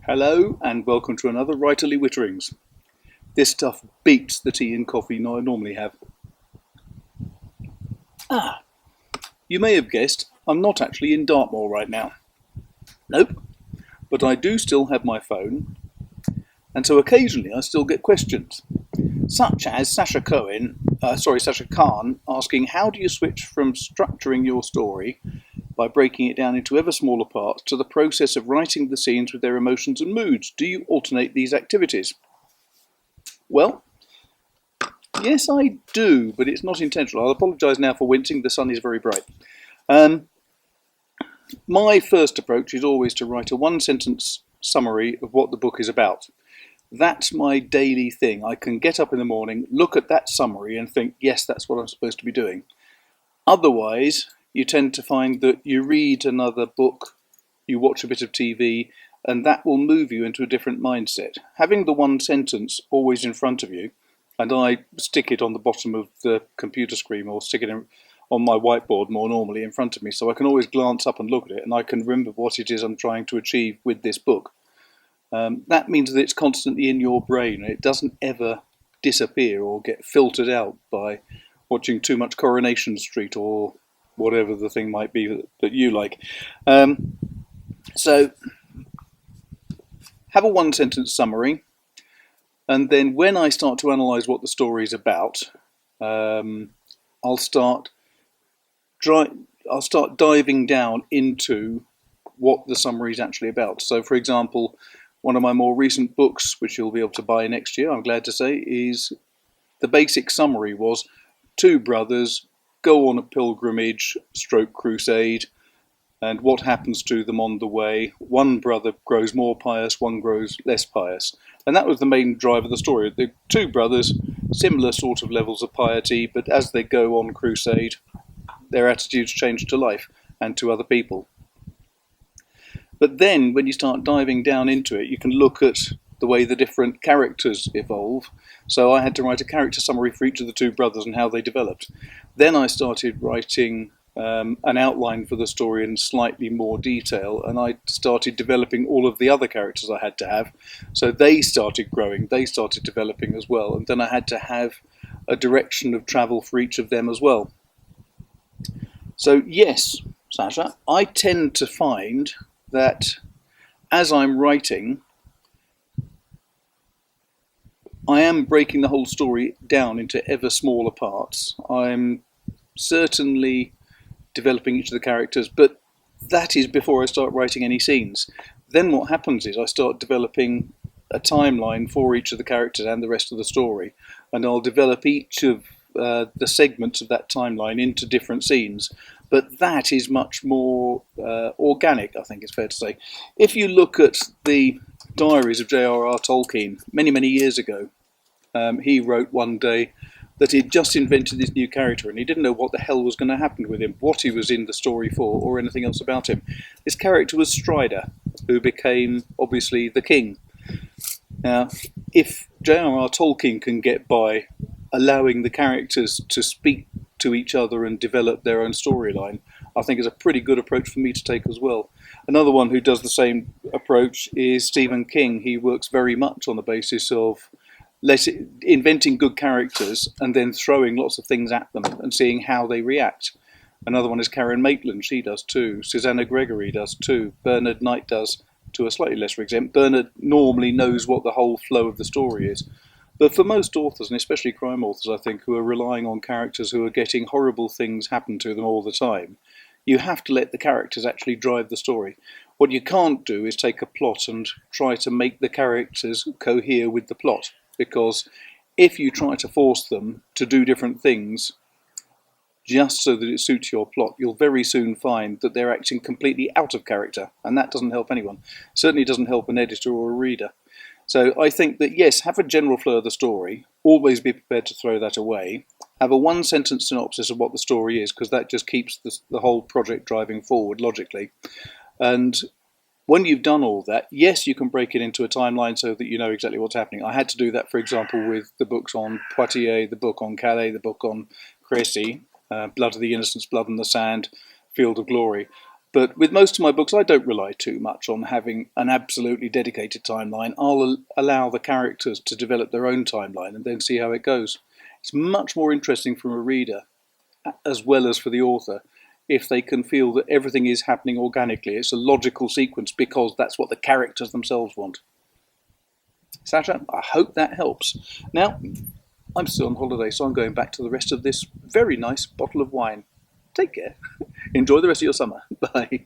Hello and welcome to another Writerly Witterings. This stuff beats the tea and coffee I normally have. You may have guessed I'm not actually in Dartmoor right now. Nope, but I do still have my phone, and so occasionally I still get questions, such as Sasha Khan asking how do you switch from structuring your story by breaking it down into ever smaller parts to the process of writing the scenes with their emotions and moods? Do you alternate these activities? Well, yes, I do, but it's not intentional. I'll apologise now for wincing. The sun is very bright. My first approach is always to write a one-sentence summary of what the book is about. That's my daily thing. I can get up in the morning, look at that summary and think, yes, that's what I'm supposed to be doing. Otherwise, you tend to find that you read another book, you watch a bit of TV, and that will move you into a different mindset. Having the one sentence always in front of you, and I stick it on the bottom of the computer screen or stick it on my whiteboard more normally in front of me, so I can always glance up and look at it and I can remember what it is I'm trying to achieve with this book. That means that it's constantly in your brain and it doesn't ever disappear or get filtered out by watching too much Coronation Street or whatever the thing might be that you like. So have a one sentence summary, and then when I start to analyse what the story is about, I'll start diving down into what the summary is actually about. So, for example, one of my more recent books, which you'll be able to buy next year, I'm glad to say, is the basic summary was two brothers go on a pilgrimage stroke crusade, and what happens to them on the way. One brother grows more pious, one grows less pious. And that was the main drive of the story. The two brothers, similar sort of levels of piety, but as they go on crusade, their attitudes change to life and to other people. But then when you start diving down into it, you can look at the way the different characters evolve. So I had to write a character summary for each of the two brothers and how they developed. Then I started writing an outline for the story in slightly more detail, and I started developing all of the other characters I had to have. So they started growing, they started developing as well, and then I had to have a direction of travel for each of them as well. So yes, Sasha, I tend to find that as I'm writing, I am breaking the whole story down into ever smaller parts. I'm certainly developing each of the characters, but that is before I start writing any scenes. Then what happens is I start developing a timeline for each of the characters and the rest of the story, and I'll develop each of the segments of that timeline into different scenes. But that is much more organic, I think it's fair to say. If you look at the diaries of J.R.R. Tolkien many, many years ago, he wrote one day that he'd just invented this new character and he didn't know what the hell was going to happen with him, what he was in the story for, or anything else about him. This character was Strider, who became, obviously, the king. Now, if J.R.R. Tolkien can get by allowing the characters to speak to each other and develop their own storyline, I think is a pretty good approach for me to take as well. Another one who does the same approach is Stephen King. He works very much on the basis of inventing good characters and then throwing lots of things at them and seeing how they react. Another one is Karen Maitland. She does too. Susanna Gregory does too. Bernard Knight does to a slightly lesser extent. Bernard normally knows what the whole flow of the story is. But for most authors, and especially crime authors, I think, who are relying on characters who are getting horrible things happen to them all the time, you have to let the characters actually drive the story. What you can't do is take a plot and try to make the characters cohere with the plot, because if you try to force them to do different things just so that it suits your plot, you'll very soon find that they're acting completely out of character, and that doesn't help anyone. Certainly doesn't help an editor or a reader. So I think that, yes, have a general flow of the story, always be prepared to throw that away, have a one-sentence synopsis of what the story is, because that just keeps the whole project driving forward logically. And when you've done all that, yes, you can break it into a timeline so that you know exactly what's happening. I had to do that, for example, with the books on Poitiers, the book on Calais, the book on Crécy, Blood of the Innocents, Blood on the Sand, Field of Glory. But with most of my books, I don't rely too much on having an absolutely dedicated timeline. I'll allow the characters to develop their own timeline and then see how it goes. It's much more interesting from a reader, as well as for the author, if they can feel that everything is happening organically. It's a logical sequence because that's what the characters themselves want. Sasha, I hope that helps. Now, I'm still on holiday, so I'm going back to the rest of this very nice bottle of wine. Take care. Enjoy the rest of your summer. Bye.